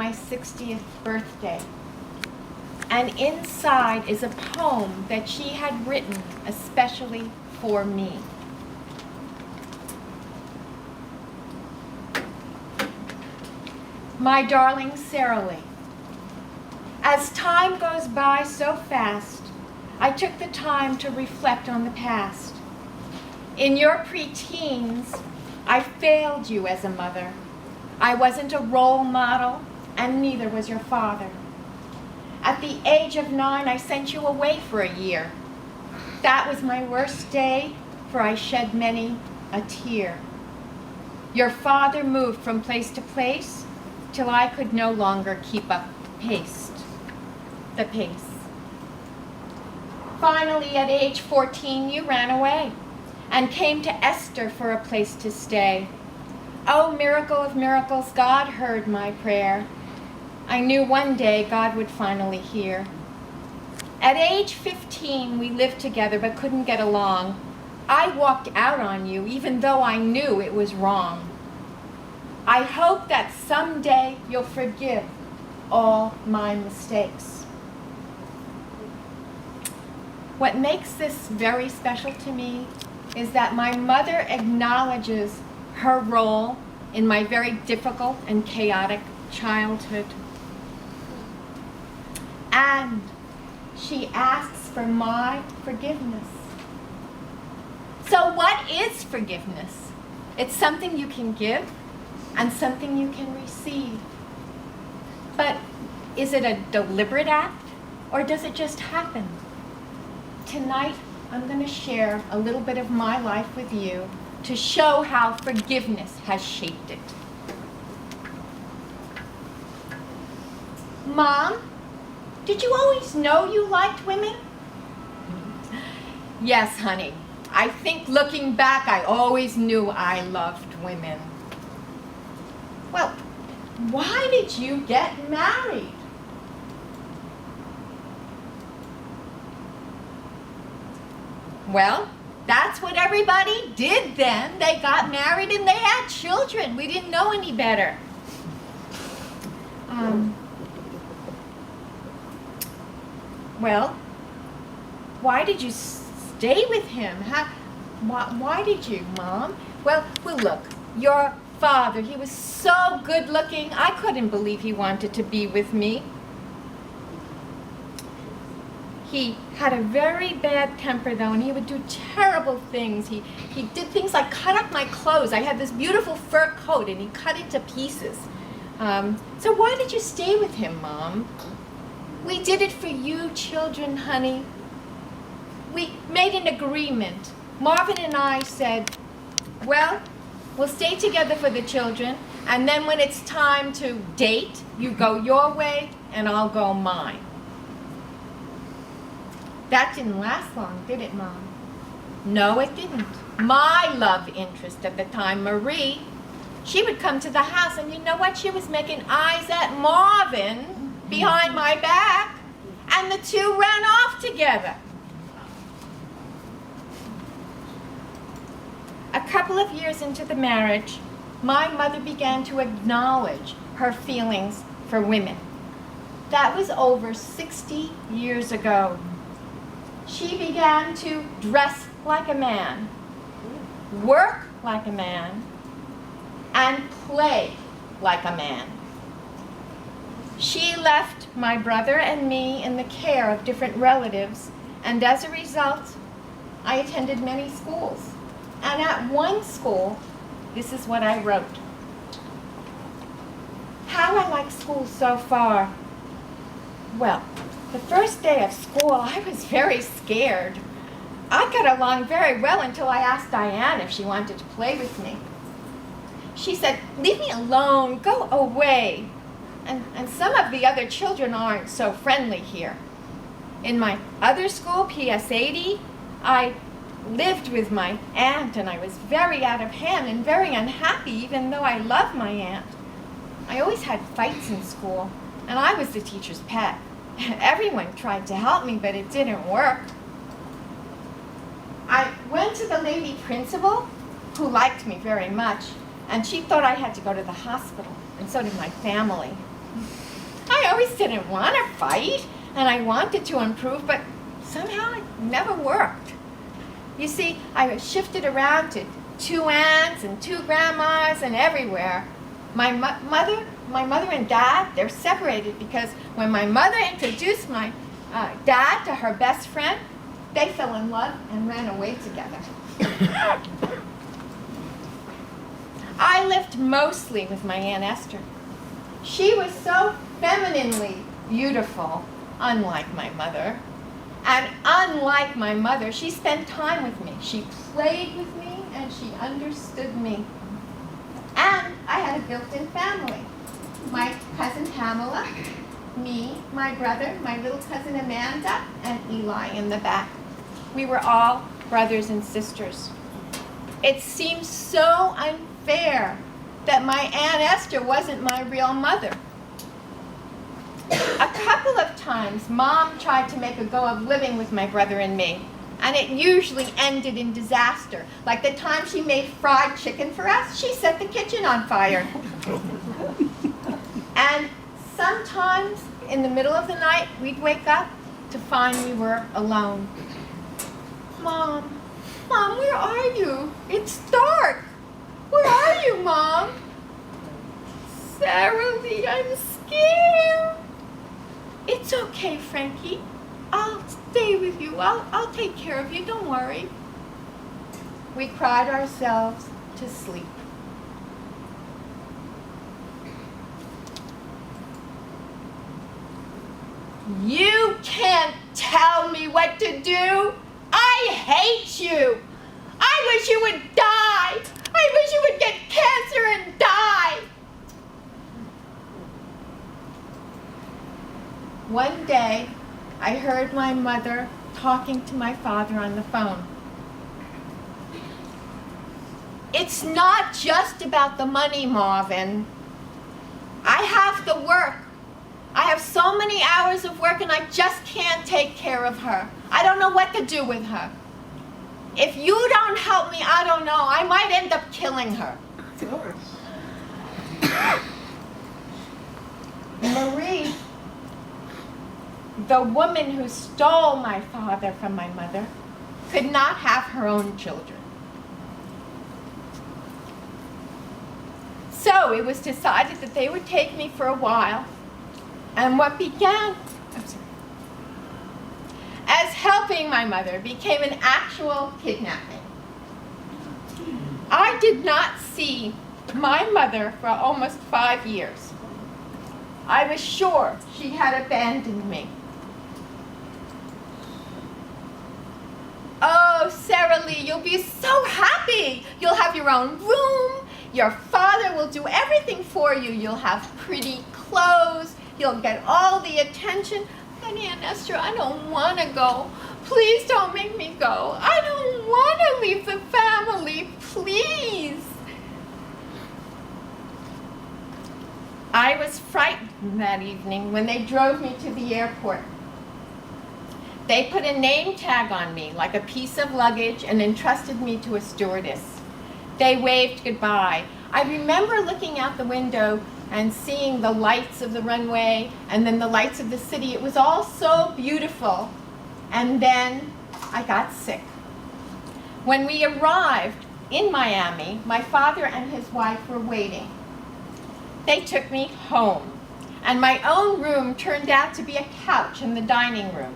My 60th birthday. And inside is a poem that she had written especially for me. My darling Sarah Lee, as time goes by so fast, I took the time to reflect on the past. In your pre-teens, I failed you as a mother. I wasn't a role model, and neither was your father. At the age of 9, I sent you away for a year. That was my worst day, for I shed many a tear. Your father moved from place to place till I could no longer keep up the pace. Finally, at age 14, you ran away and came to Esther for a place to stay. Oh, miracle of miracles, God heard my prayer. I knew one day God would finally hear. At age 15, we lived together but couldn't get along. I walked out on you even though I knew it was wrong. I hope that someday you'll forgive all my mistakes. What makes this very special to me is that my mother acknowledges her role in my very difficult and chaotic childhood. And she asks for my forgiveness. So what is forgiveness? It's something you can give and something you can receive. But is it a deliberate act, or does it just happen? Tonight, I'm going to share a little bit of my life with you to show how forgiveness has shaped it. Mom, did you always know you liked women? Yes, honey. I think looking back, I always knew I loved women. Well, why did you get married? Well, that's what everybody did then. They got married and they had children. We didn't know any better. Well, why did you stay with him? Why did you, Mom? Well, look, your father, he was so good looking, I couldn't believe he wanted to be with me. He had a very bad temper, though, and he would do terrible things. He did things like cut up my clothes. I had this beautiful fur coat, and he cut it to pieces. So why did you stay with him, Mom? We did it for you children, honey. We made an agreement. Marvin and I said, well, we'll stay together for the children, and then when it's time to date, you go your way, and I'll go mine. That didn't last long, did it, Mom? No, it didn't. My love interest at the time, Marie, she would come to the house, and you know what? She was making eyes at Marvin behind my back, and the two ran off together. A couple of years into the marriage, my mother began to acknowledge her feelings for women. That was over 60 years ago. She began to dress like a man, work like a man, and play like a man. She left my brother and me in the care of different relatives, and as a result, I attended many schools. And at one school, this is what I wrote. How I like school so far. Well, the first day of school, I was very scared. I got along very well until I asked Diane if she wanted to play with me. She said, leave me alone, go away. And some of the other children aren't so friendly here. In my other school, PS 80, I lived with my aunt, and I was very out of hand and very unhappy, even though I loved my aunt. I always had fights in school, and I was the teacher's pet. Everyone tried to help me, but it didn't work. I went to the lady principal, who liked me very much, and she thought I had to go to the hospital, and so did my family. I always didn't want to fight, and I wanted to improve, but somehow it never worked. You see, I was shifted around to 2 aunts and 2 grandmas and everywhere. My mother and dad, they're separated because when my mother introduced my dad to her best friend, they fell in love and ran away together. I lived mostly with my Aunt Esther. She was so femininely beautiful, unlike my mother. And unlike my mother, she spent time with me. She played with me and she understood me. And I had a built-in family. My cousin Pamela, me, my brother, my little cousin Amanda, and Eli in the back. We were all brothers and sisters. It seemed so unfair that my Aunt Esther wasn't my real mother. A couple of times, Mom tried to make a go of living with my brother and me, and it usually ended in disaster. Like the time she made fried chicken for us, she set the kitchen on fire. And sometimes, in the middle of the night, we'd wake up to find we were alone. Mom, where are you? It's dark. Where are you, Mom? Sarah Lee, I'm scared. It's okay, Frankie. I'll stay with you. I'll take care of you. Don't worry. We cried ourselves to sleep. You can't tell me what to do. I hate you. I wish you would die. I wish you would get cancer and die. One day, I heard my mother talking to my father on the phone. It's not just about the money, Marvin. I have to work. I have so many hours of work and I just can't take care of her. I don't know what to do with her. If you don't help me, I don't know. I might end up killing her. Marie, the woman who stole my father from my mother, could not have her own children. So it was decided that they would take me for a while, and what began as helping my mother became an actual kidnapping. I did not see my mother for almost 5 years. I was sure she had abandoned me. Oh, Sarah Lee, you'll be so happy. You'll have your own room. Your father will do everything for you. You'll have pretty clothes. You'll get all the attention. But Aunt Esther, I don't want to go. Please don't make me go. I don't want to leave the family. Please. I was frightened that evening when they drove me to the airport. They put a name tag on me like a piece of luggage and entrusted me to a stewardess. They waved goodbye. I remember looking out the window and seeing the lights of the runway and then the lights of the city. It was all so beautiful. And then I got sick. When we arrived in Miami, my father and his wife were waiting. They took me home, and my own room turned out to be a couch in the dining room.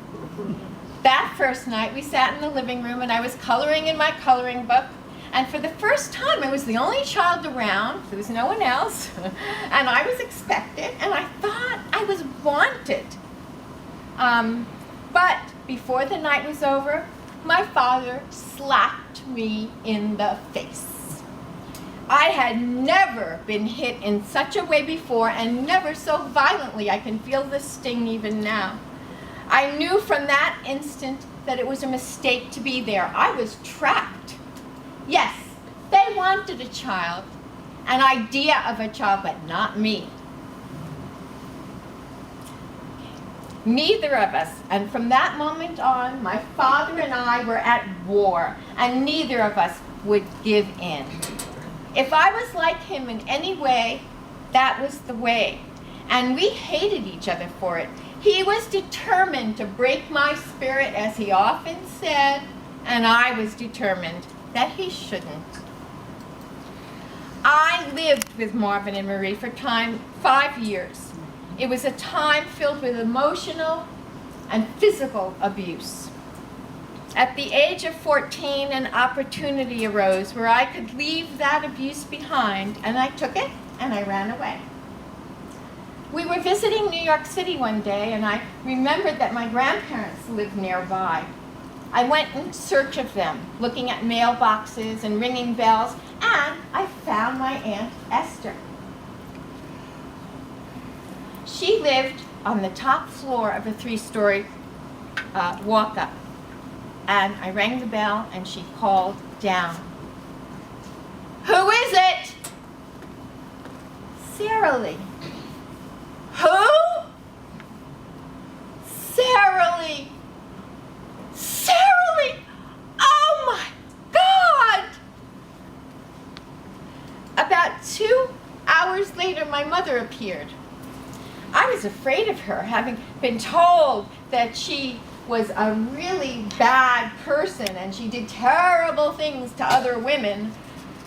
That first night, we sat in the living room, and I was coloring in my coloring book, and for the first time, I was the only child around. There was no one else, and I was expected, and I thought I was wanted. But before the night was over, my father slapped me in the face. I had never been hit in such a way before, and never so violently. I can feel the sting even now. I knew from that instant that it was a mistake to be there. I was trapped. Yes, they wanted a child, an idea of a child, but not me. Neither of us, and from that moment on, my father and I were at war, and neither of us would give in. If I was like him in any way, that was the way. and we hated each other for it. He was determined to break my spirit, as he often said, and I was determined that he shouldn't. I lived with Marvin and Marie for 5 years. It was a time filled with emotional and physical abuse. At the age of 14, an opportunity arose where I could leave that abuse behind, and I took it and I ran away. We were visiting New York City one day, and I remembered that my grandparents lived nearby. I went in search of them, looking at mailboxes and ringing bells, and I found my Aunt Esther. She lived on the top floor of a 3-story walk-up, and I rang the bell, and she called down. "Who is it?" "Sara Lee." "Who?" "Sara Lee." "Sara Lee! Oh my God!" About 2 hours later, my mother appeared. I was afraid of her, having been told that she was a really bad person and she did terrible things to other women.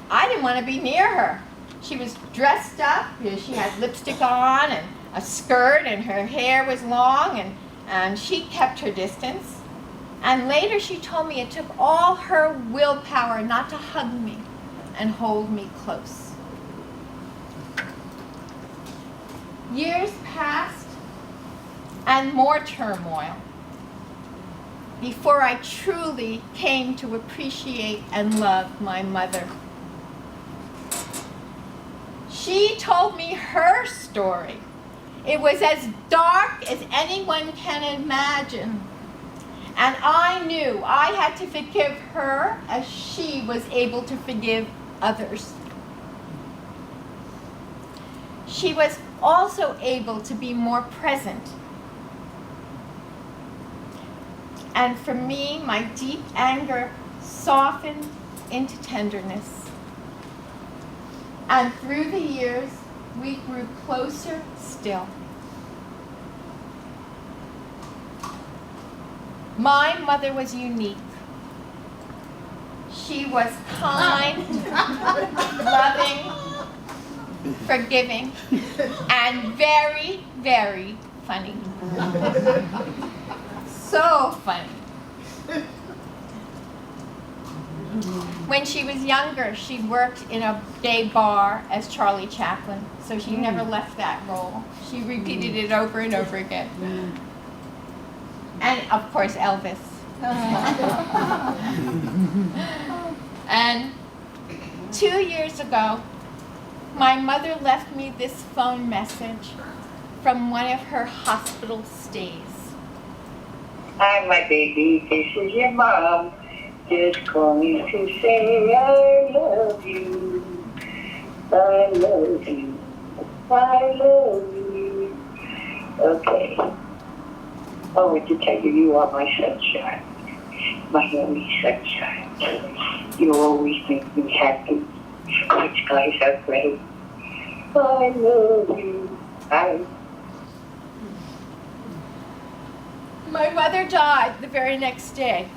I didn't want to be near her. She was dressed up, she had lipstick on and a skirt, and her hair was long, and she kept her distance. And later she told me it took all her willpower not to hug me and hold me close. Years passed, and more turmoil, before I truly came to appreciate and love my mother. She told me her story. It was as dark as anyone can imagine. And I knew I had to forgive her as she was able to forgive others. She was also able to be more present. And for me, my deep anger softened into tenderness. And through the years, we grew closer still. My mother was unique. She was kind, loving, forgiving, and very, very funny. So funny. When she was younger, she worked in a gay bar as Charlie Chaplin, so she never left that role. She repeated it over and over again. And of course, Elvis. And 2 years ago, my mother left me this phone message from one of her hospital stays. "Hi, my baby, this is your mom. Just calling to say I love you. I love you. I love you." Okay. I want to tell you, you are my sunshine. My only sunshine. You always make me happy. My skies are gray. I love you. My mother died the very next day.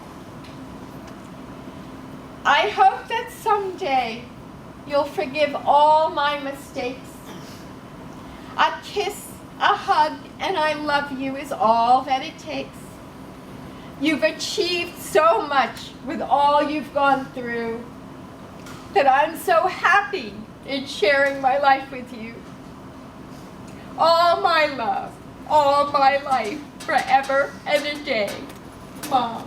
I hope that someday you'll forgive all my mistakes. A kiss, a hug, and I love you is all that it takes. You've achieved so much with all you've gone through that I'm so happy in sharing my life with you. All my love, all my life, forever and a day, Mom.